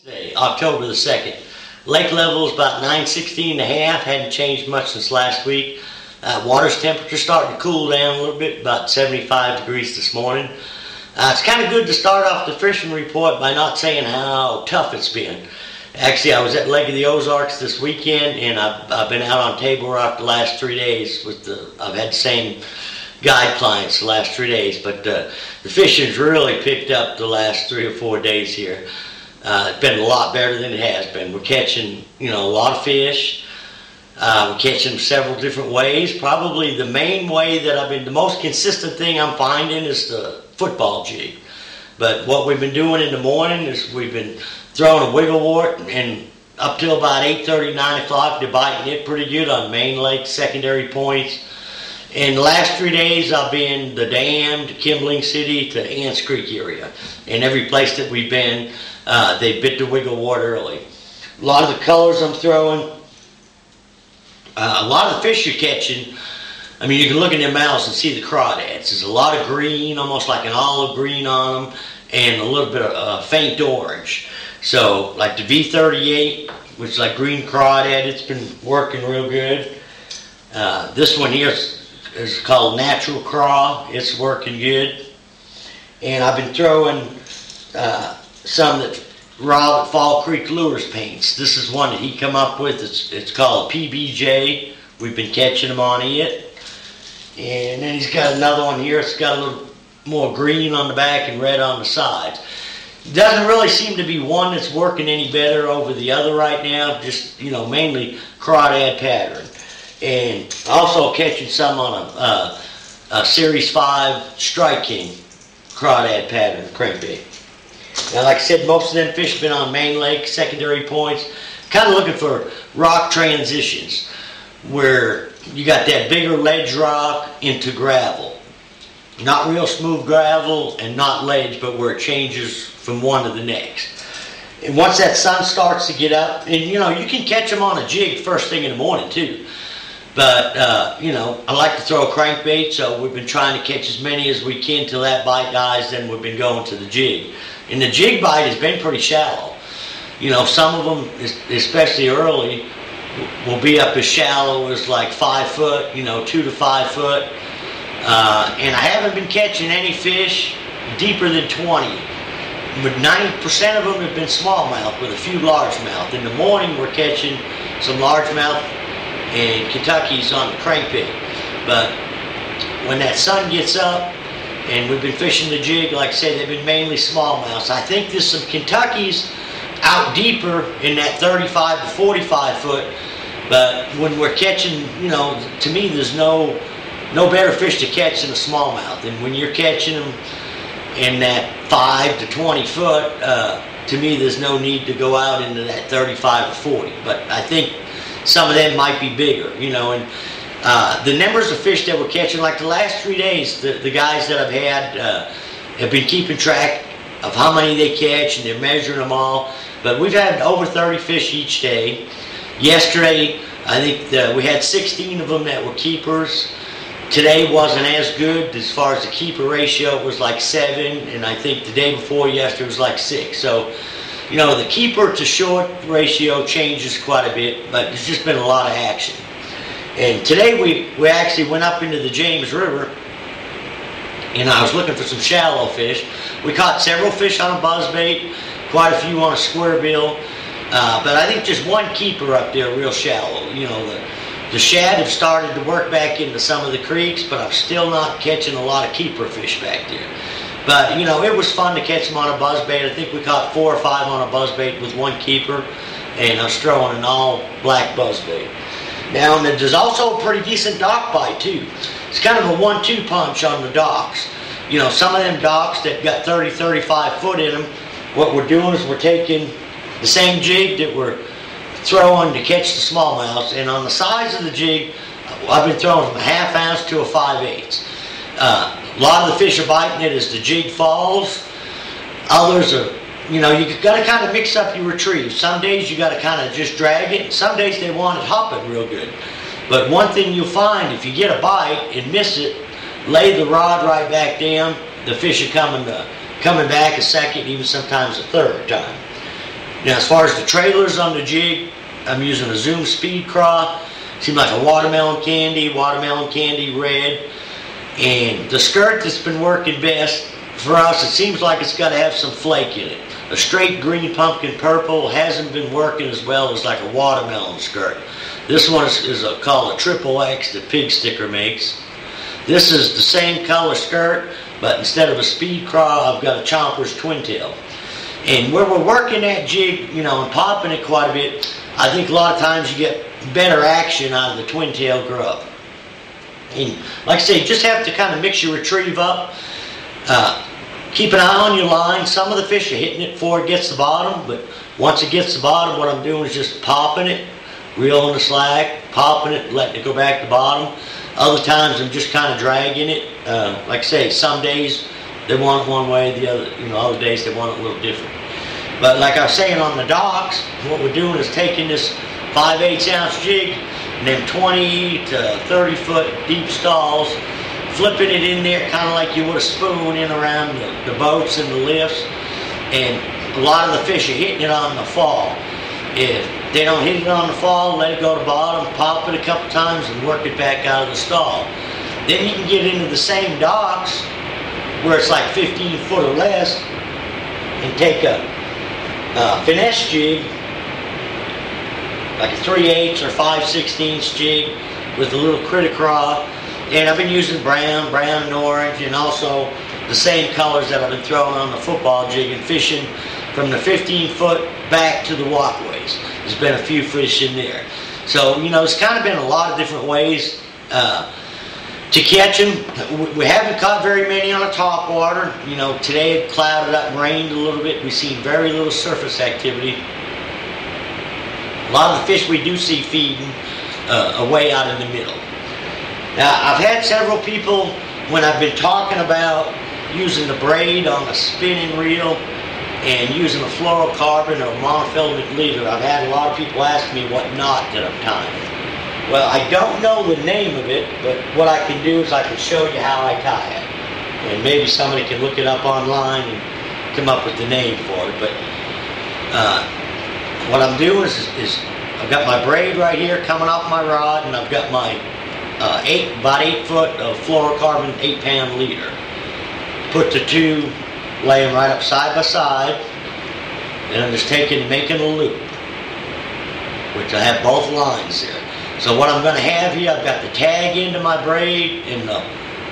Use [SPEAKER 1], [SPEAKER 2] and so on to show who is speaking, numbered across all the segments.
[SPEAKER 1] Wednesday, October the 2nd. Lake level is about 916 and a half, hadn't changed much since last week. Water's temperature starting to cool down a little bit, about 75 degrees this morning. It's kind of good to start off the fishing report by not saying how tough it's been. Actually, I was at Lake of the Ozarks this weekend, and I've been out on Table Rock the last 3 days. I've had the same guide clients the last 3 days, but the fishing's really picked up the last 3 or 4 days here. It's been a lot better than it has been. We're catching, a lot of fish. We're catching them several different ways. Probably the main way that the most consistent thing I'm finding is the football jig. But what we've been doing in the morning is we've been throwing a wiggle wart, and up till about 8:30, 9 o'clock, they're biting it pretty good on main lake, secondary points. In the last 3 days, I've been the Dam to Kimbling City to Ants Creek area. And every place that we've been, they bit the wiggle wart early. A lot of the colors I'm throwing, a lot of the fish you're catching, you can look in their mouths and see the crawdads. There's a lot of green, almost like an olive green on them, and a little bit of faint orange. So, like the V38, which is like green crawdad, it's been working real good. This one here is called Natural Craw. It's working good. And I've been throwing some that Rob at Fall Creek Lures paints. This is one that he come up with. It's called PBJ. We've been catching them on it. And then he's got another one here. It's got a little more green on the back and red on the sides. Doesn't really seem to be one that's working any better over the other right now. Just, mainly crawdad pattern. And also catching some on a Series 5 Strike King crawdad pattern crankbait. Now, like I said, most of them fish have been on main lake, secondary points. Kind of looking for rock transitions where you got that bigger ledge rock into gravel. Not real smooth gravel and not ledge, but where it changes from one to the next. And once that sun starts to get up, and you can catch them on a jig first thing in the morning too. But, I like to throw a crankbait, so we've been trying to catch as many as we can till that bite dies, then we've been going to the jig. And the jig bite has been pretty shallow. Some of them, especially early, will be up as shallow as like 5 foot, 2 to 5 foot. And I haven't been catching any fish deeper than 20. But 90% of them have been smallmouth with a few largemouth. In the morning, we're catching some largemouth and Kentuckies on the crankbait. But when that sun gets up and we've been fishing the jig, like I said, they've been mainly smallmouths. I think there's some Kentuckies out deeper in that 35 to 45 foot, but when we're catching, to me there's no better fish to catch than a smallmouth. And when you're catching them in that 5 to 20 foot, to me there's no need to go out into that 35 to 40. But I think some of them might be bigger, and the numbers of fish that we're catching, like the last 3 days, the guys that I've had have been keeping track of how many they catch, and they're measuring them all. But we've had over 30 fish each day. Yesterday, I think we had 16 of them that were keepers. Today wasn't as good as far as the keeper ratio. It was like 7, and I think the day before yesterday was like 6. So, the keeper to short ratio changes quite a bit, but there's just been a lot of action. And today we actually went up into the James River, and I was looking for some shallow fish. We caught several fish on a buzzbait, quite a few on a square bill, but I think just one keeper up there real shallow. The shad have started to work back into some of the creeks, but I'm still not catching a lot of keeper fish back there. But, it was fun to catch them on a buzzbait. I think we caught 4 or 5 on a buzzbait with one keeper, and I was throwing an all black buzzbait. Now, and there's also a pretty decent dock bite too. It's kind of a 1-2 punch on the docks. Some of them docks that got 30, 35 foot in them, what we're doing is we're taking the same jig that we're throwing to catch the smallmouths, and on the size of the jig, I've been throwing from a 1/2 ounce to a 5/8. A lot of the fish are biting it as the jig falls. Others are, you got to kind of mix up your retrieve. Some days you got to kind of just drag it. Some days they want it hopping real good. But one thing you'll find, if you get a bite and miss it, lay the rod right back down. The fish are coming back a second, even sometimes a third time. Now, as far as the trailers on the jig, I'm using a Zoom Speed Craw. Seems like a watermelon candy red. And the skirt that's been working best for us, it seems like it's got to have some flake in it. A straight green pumpkin purple hasn't been working as well as like a watermelon skirt. This one is called a Triple X that Pig Sticker makes. This is the same color skirt, but instead of a Speed Craw, I've got a Chomper's Twin Tail. And where we're working that jig, you know, and popping it quite a bit, I think a lot of times you get better action out of the Twin Tail grub. And like I say, just have to kind of mix your retrieve up. Keep an eye on your line. Some of the fish are hitting it before it gets to the bottom, but once it gets to the bottom, what I'm doing is just popping it, reeling the slack, popping it, letting it go back to the bottom. Other times I'm just kind of dragging it. Like I say, some days they want it one way, the other, you know, other days they want it a little different. But like I was saying on the docks, what we're doing is taking this 5/8 ounce jig and then 20 to 30 foot deep stalls, flipping it in there kind of like you would a spoon in around the boats and the lifts. And a lot of the fish are hitting it on the fall. If they don't hit it on the fall, let it go to bottom, pop it a couple times and work it back out of the stall. Then you can get into the same docks where it's like 15 foot or less and take a finesse jig, like a 3/8 or 5/16 jig with a little critter craw. And I've been using brown and orange, and also the same colors that I've been throwing on the football jig and fishing from the 15 foot back to the walkways. There's been a few fish in there. So, you know, it's kind of been a lot of different ways to catch them. We haven't caught very many on the top water. You know, today it clouded up and rained a little bit. We've seen very little surface activity. A lot of the fish we do see feeding away out in the middle. Now, I've had several people, when I've been talking about using the braid on a spinning reel and using a fluorocarbon or monofilament leader, I've had a lot of people ask me what knot that I'm tying. Well, I don't know the name of it, but what I can do is I can show you how I tie it. And maybe somebody can look it up online and come up with the name for it. But what I'm doing is I've got my braid right here coming off my rod, and I've got my about 8 foot of fluorocarbon 8-pound leader. Put the two, lay them right up side by side, and I'm just making a loop, which I have both lines there. So what I'm going to have here, I've got the tag into my braid and the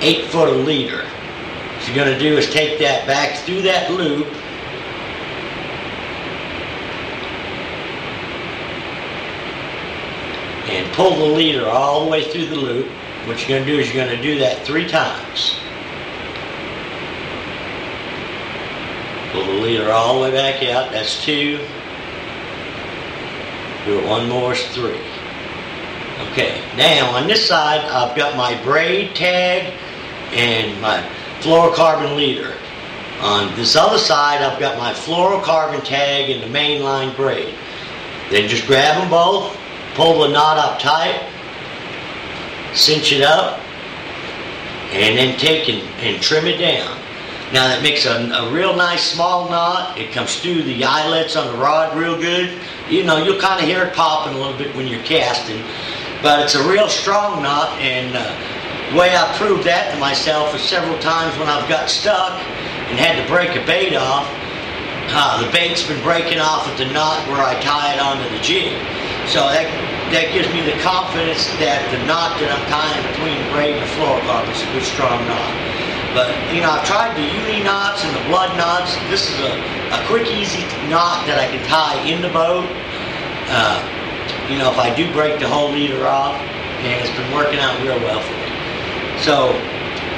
[SPEAKER 1] 8 foot of leader. What you're going to do is take that back through that loop, and pull the leader all the way through the loop. What you're going to do is you're going to do that 3 times. Pull the leader all the way back out. That's 2. Do it one more, it's 3. Okay, now on this side I've got my braid tag and my fluorocarbon leader. On this other side I've got my fluorocarbon tag and the mainline braid. Then just grab them both, pull the knot up tight, cinch it up, and then take and trim it down. Now that makes a real nice small knot. It comes through the eyelets on the rod real good. You know, you'll kind of hear it popping a little bit when you're casting, but it's a real strong knot. And the way I proved that to myself is several times when I've got stuck and had to break a bait off, the bait's been breaking off at the knot where I tie it onto the jig. So that gives me the confidence that the knot that I'm tying between the braid and the fluorocarbon is a good strong knot. But, you know, I've tried the uni knots and the blood knots. This is a quick, easy knot that I can tie in the boat. You know, if I do break the whole leader off, and it's been working out real well for me. So,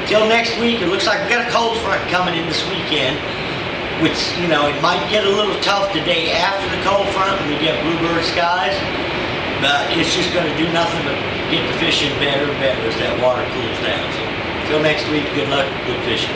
[SPEAKER 1] till next week, it looks like we've got a cold front coming in this weekend, which, you know, it might get a little tough the day after the cold front when we get bluebird skies, but it's just going to do nothing but get the fishing better and better as that water cools down. So, till next week, good luck, good fishing.